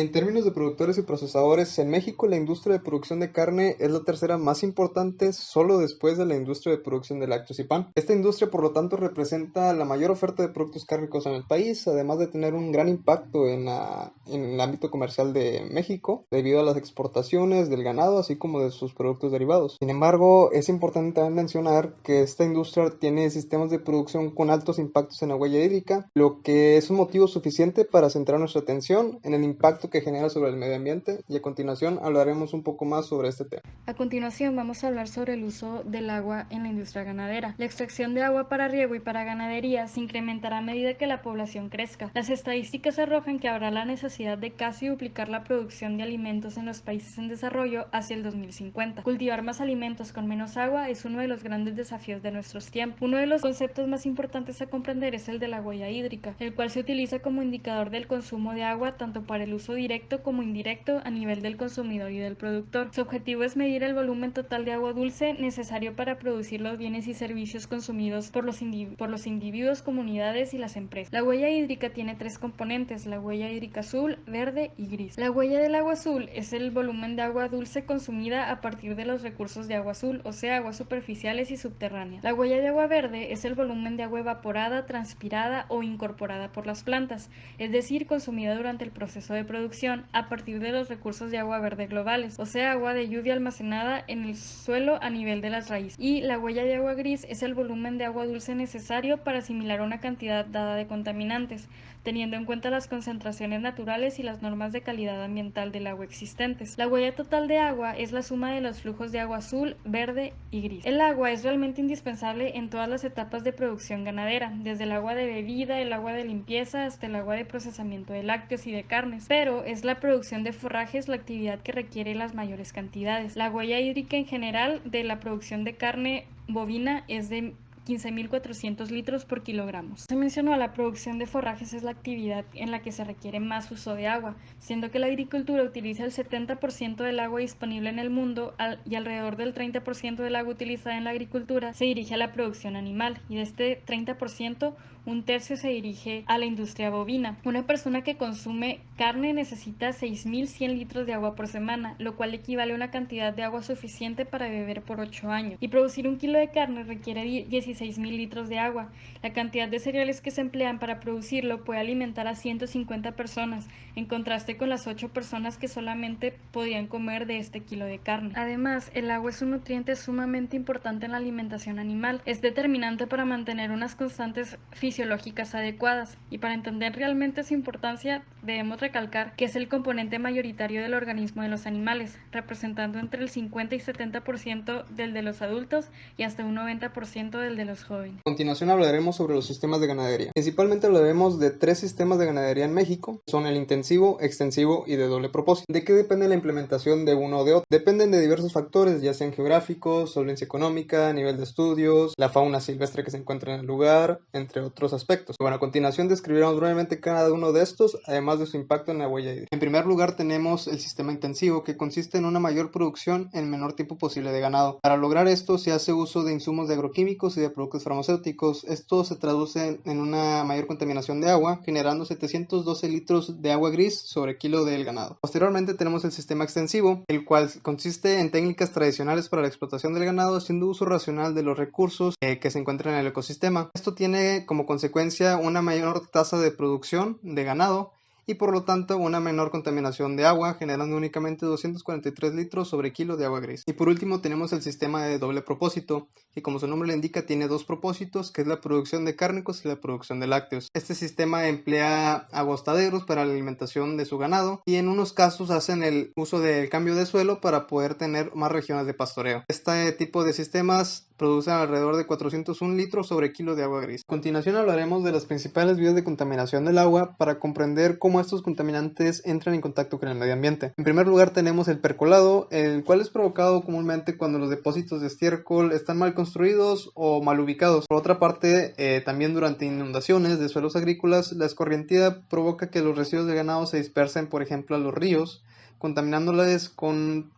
En términos de productores y procesadores, en México la industria de producción de carne es la tercera más importante solo después de la industria de producción de lácteos y pan. Esta industria, por lo tanto, representa la mayor oferta de productos cárnicos en el país, además de tener un gran impacto en el ámbito comercial de México, debido a las exportaciones del ganado, así como de sus productos derivados. Sin embargo, es importante también mencionar que esta industria tiene sistemas de producción con altos impactos en la huella hídrica, lo que es un motivo suficiente para centrar nuestra atención en el impacto que genera sobre el medio ambiente, y a continuación hablaremos un poco más sobre este tema. A continuación vamos a hablar sobre el uso del agua en la industria ganadera. La extracción de agua para riego y para ganadería se incrementará a medida que la población crezca. Las estadísticas arrojan que habrá la necesidad de casi duplicar la producción de alimentos en los países en desarrollo hacia el 2050. Cultivar más alimentos con menos agua es uno de los grandes desafíos de nuestros tiempos. Uno de los conceptos más importantes a comprender es el de la huella hídrica, el cual se utiliza como indicador del consumo de agua tanto para el uso directo como indirecto a nivel del consumidor y del productor. Su objetivo es medir el volumen total de agua dulce necesario para producir los bienes y servicios consumidos por los individuos, comunidades y las empresas. La huella hídrica tiene tres componentes: la huella hídrica azul, verde y gris. La huella del agua azul es el volumen de agua dulce consumida a partir de los recursos de agua azul, o sea, aguas superficiales y subterráneas. La huella de agua verde es el volumen de agua evaporada, transpirada o incorporada por las plantas, es decir, consumida durante el proceso de producción a partir de los recursos de agua verde globales, o sea, agua de lluvia almacenada en el suelo a nivel de las raíces. Y la huella de agua gris es el volumen de agua dulce necesario para asimilar una cantidad dada de contaminantes, teniendo en cuenta las concentraciones naturales y las normas de calidad ambiental del agua existentes. La huella total de agua es la suma de los flujos de agua azul, verde y gris. El agua es realmente indispensable en todas las etapas de producción ganadera, desde el agua de bebida, el agua de limpieza, hasta el agua de procesamiento de lácteos y de carnes, pero es la producción de forrajes la actividad que requiere las mayores cantidades. La huella hídrica en general de la producción de carne bovina es de 15.400 litros por kilogramo. Se mencionó, la producción de forrajes es la actividad en la que se requiere más uso de agua, siendo que la agricultura utiliza el 70% del agua disponible en el mundo y alrededor del 30% del agua utilizada en la agricultura se dirige a la producción animal, y de este 30%, un tercio se dirige a la industria bovina. Una persona que consume carne necesita 6.100 litros de agua por semana, lo cual equivale a una cantidad de agua suficiente para beber por 8 años. Y producir un kilo de carne requiere 16.000 litros de agua. La cantidad de cereales que se emplean para producirlo puede alimentar a 150 personas, en contraste con las 8 personas que solamente podían comer de este kilo de carne. Además, el agua es un nutriente sumamente importante en la alimentación animal. Es determinante para mantener unas constantes fisiológicas adecuadas, y para entender realmente su importancia debemos recalcar que es el componente mayoritario del organismo de los animales, representando entre el 50 y 70% del de los adultos y hasta un 90% del de los jóvenes. A continuación hablaremos sobre los sistemas de ganadería. Principalmente hablaremos de tres sistemas de ganadería en México: son el intensivo, extensivo y de doble propósito. ¿De qué depende la implementación de uno o de otro? Dependen de diversos factores, ya sean geográficos, solvencia económica, nivel de estudios, la fauna silvestre que se encuentra en el lugar, entre otros aspectos. Bueno, a continuación describiremos brevemente cada uno de estos, además de su impacto en la huella hídrica. En primer lugar tenemos el sistema intensivo, que consiste en una mayor producción en menor tiempo posible de ganado. Para lograr esto se hace uso de insumos de agroquímicos y de productos farmacéuticos. Esto se traduce en una mayor contaminación de agua, generando 712 litros de agua gris sobre kilo del ganado. Posteriormente tenemos el sistema extensivo, el cual consiste en técnicas tradicionales para la explotación del ganado, haciendo uso racional de los recursos que se encuentran en el ecosistema. Esto tiene como consecuencia una mayor tasa de producción de ganado y por lo tanto una menor contaminación de agua, generando únicamente 243 litros sobre kilo de agua gris. Y por último tenemos el sistema de doble propósito, que como su nombre le indica tiene dos propósitos, que es la producción de cárnicos y la producción de lácteos. Este sistema emplea agostaderos para la alimentación de su ganado, y en unos casos hacen el uso del cambio de suelo para poder tener más regiones de pastoreo. Este tipo de sistemas producen alrededor de 401 litros sobre kilo de agua gris. A continuación hablaremos de las principales vías de contaminación del agua para comprender cómo estos contaminantes entran en contacto con el medio ambiente. En primer lugar tenemos el percolado, el cual es provocado comúnmente cuando los depósitos de estiércol están mal construidos o mal ubicados. Por otra parte, también durante inundaciones de suelos agrícolas, la escorrentía provoca que los residuos de ganado se dispersen, por ejemplo, a los ríos, contaminándoles con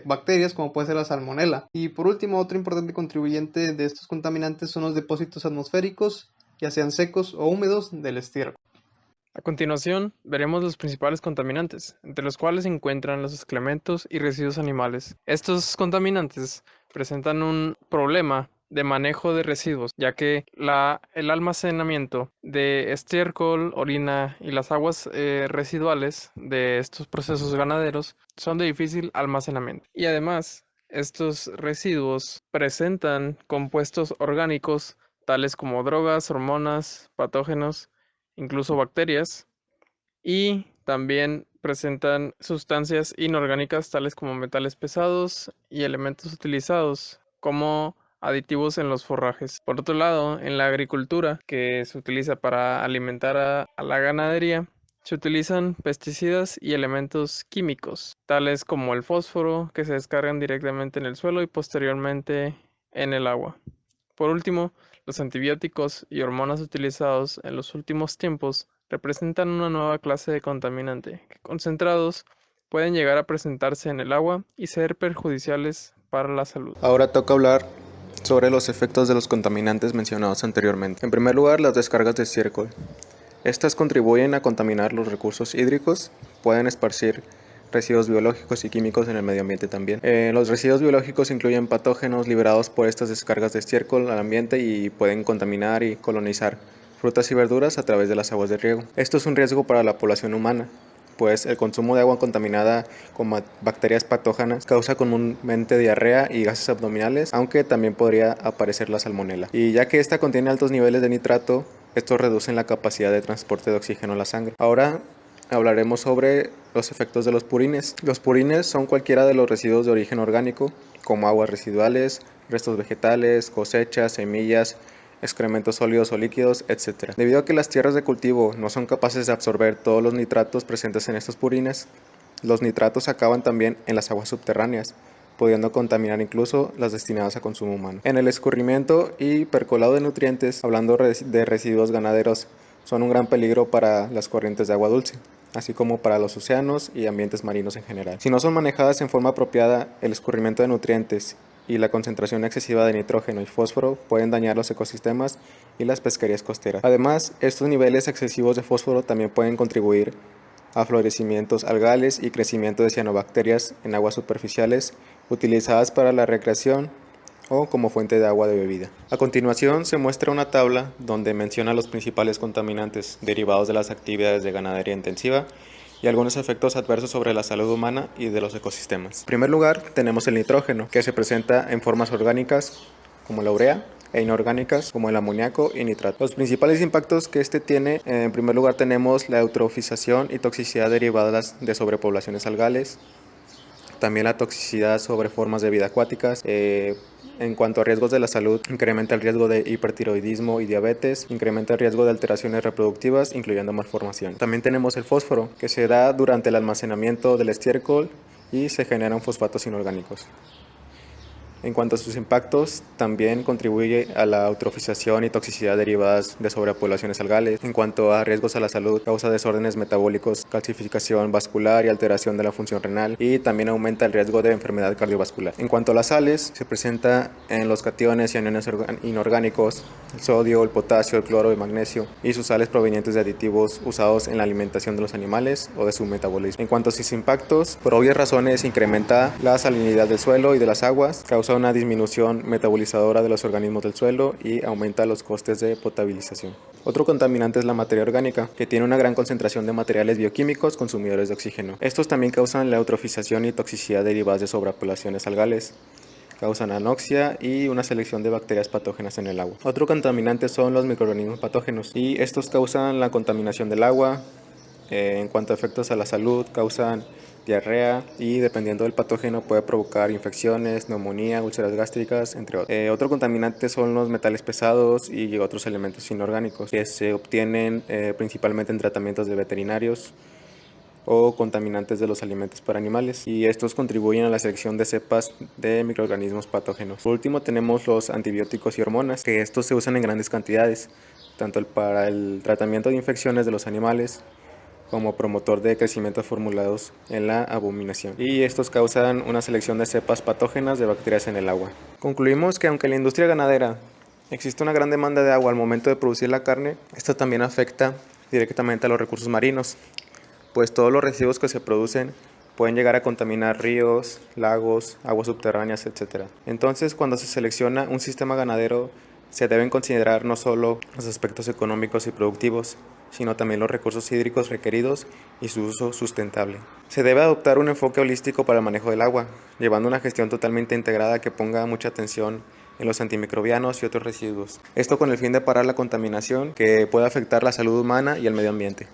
bacterias como puede ser la salmonela. Y por último, otro importante contribuyente de estos contaminantes son los depósitos atmosféricos, ya sean secos o húmedos, del estiércol. A continuación, veremos los principales contaminantes, entre los cuales se encuentran los excrementos y residuos animales. Estos contaminantes presentan un problema de manejo de residuos, ya que el almacenamiento de estiércol, orina y las aguas residuales de estos procesos ganaderos son de difícil almacenamiento. Y además, estos residuos presentan compuestos orgánicos tales como drogas, hormonas, patógenos, incluso bacterias, y también presentan sustancias inorgánicas tales como metales pesados y elementos utilizados como aditivos en los forrajes. Por otro lado, en la agricultura, que se utiliza para alimentar a la ganadería, se utilizan pesticidas y elementos químicos, tales como el fósforo, que se descargan directamente en el suelo y posteriormente en el agua. Por último, los antibióticos y hormonas utilizados en los últimos tiempos representan una nueva clase de contaminante que concentrados pueden llegar a presentarse en el agua y ser perjudiciales para la salud. Ahora toca hablar sobre los efectos de los contaminantes mencionados anteriormente. En primer lugar, las descargas de estiércol. Estas contribuyen a contaminar los recursos hídricos, pueden esparcir residuos biológicos y químicos en el medio ambiente también. Los residuos biológicos incluyen patógenos liberados por estas descargas de estiércol al ambiente y pueden contaminar y colonizar frutas y verduras a través de las aguas de riego. Esto es un riesgo para la población humana, pues el consumo de agua contaminada con bacterias patógenas causa comúnmente diarrea y gases abdominales, aunque también podría aparecer la salmonela. Y ya que esta contiene altos niveles de nitrato, estos reducen la capacidad de transporte de oxígeno a la sangre. Ahora hablaremos sobre los efectos de los purines. Los purines son cualquiera de los residuos de origen orgánico, como aguas residuales, restos vegetales, cosechas, semillas, excrementos sólidos o líquidos, etc. Debido a que las tierras de cultivo no son capaces de absorber todos los nitratos presentes en estos purines, los nitratos acaban también en las aguas subterráneas, pudiendo contaminar incluso las destinadas a consumo humano. En el escurrimiento y percolado de nutrientes, hablando de residuos ganaderos, son un gran peligro para las corrientes de agua dulce, así como para los océanos y ambientes marinos en general. Si no son manejadas en forma apropiada, el escurrimiento de nutrientes y la concentración excesiva de nitrógeno y fósforo pueden dañar los ecosistemas y las pesquerías costeras. Además, estos niveles excesivos de fósforo también pueden contribuir a florecimientos algales y crecimiento de cianobacterias en aguas superficiales utilizadas para la recreación o como fuente de agua de bebida. A continuación se muestra una tabla donde menciona los principales contaminantes derivados de las actividades de ganadería intensiva y algunos efectos adversos sobre la salud humana y de los ecosistemas. En primer lugar, tenemos el nitrógeno, que se presenta en formas orgánicas como la urea e inorgánicas como el amoníaco y nitrato. Los principales impactos que este tiene, en primer lugar tenemos la eutrofización y toxicidad derivadas de sobrepoblaciones algales, también la toxicidad sobre formas de vida acuáticas. En cuanto a riesgos de la salud, incrementa el riesgo de hipertiroidismo y diabetes, incrementa el riesgo de alteraciones reproductivas, incluyendo malformación. También tenemos el fósforo, que se da durante el almacenamiento del estiércol y se generan fosfatos inorgánicos. En cuanto a sus impactos, también contribuye a la eutrofización y toxicidad derivadas de sobrepoblaciones algales. En cuanto a riesgos a la salud, causa desórdenes metabólicos, calcificación vascular y alteración de la función renal, y también aumenta el riesgo de enfermedad cardiovascular. En cuanto a las sales, se presenta en los cationes y aniones inorgánicos, el sodio, el potasio, el cloro, el magnesio y sus sales provenientes de aditivos usados en la alimentación de los animales o de su metabolismo. En cuanto a sus impactos, por obvias razones incrementa la salinidad del suelo y de las aguas, causa una disminución metabolizadora de los organismos del suelo y aumenta los costes de potabilización. Otro contaminante es la materia orgánica, que tiene una gran concentración de materiales bioquímicos consumidores de oxígeno. Estos también causan la eutrofización y toxicidad derivadas de sobrepoblaciones algales, causan anoxia y una selección de bacterias patógenas en el agua. Otro contaminante son los microorganismos patógenos y estos causan la contaminación del agua. En cuanto a efectos a la salud, causan diarrea y dependiendo del patógeno puede provocar infecciones, neumonía, úlceras gástricas, entre otros. Otro contaminante son los metales pesados y otros elementos inorgánicos que se obtienen principalmente en tratamientos de veterinarios o contaminantes de los alimentos para animales, y estos contribuyen a la selección de cepas de microorganismos patógenos. Por último tenemos los antibióticos y hormonas, que estos se usan en grandes cantidades, tanto para el tratamiento de infecciones de los animales como promotor de crecimiento formulados en la abominación, y estos causan una selección de cepas patógenas de bacterias en el agua. Concluimos que aunque en la industria ganadera existe una gran demanda de agua al momento de producir la carne, esta también afecta directamente a los recursos marinos, pues todos los residuos que se producen pueden llegar a contaminar ríos, lagos, aguas subterráneas, etc. Entonces, cuando se selecciona un sistema ganadero, se deben considerar no solo los aspectos económicos y productivos, sino también los recursos hídricos requeridos y su uso sustentable. Se debe adoptar un enfoque holístico para el manejo del agua, llevando una gestión totalmente integrada que ponga mucha atención en los antimicrobianos y otros residuos. Esto con el fin de parar la contaminación que puede afectar la salud humana y el medio ambiente.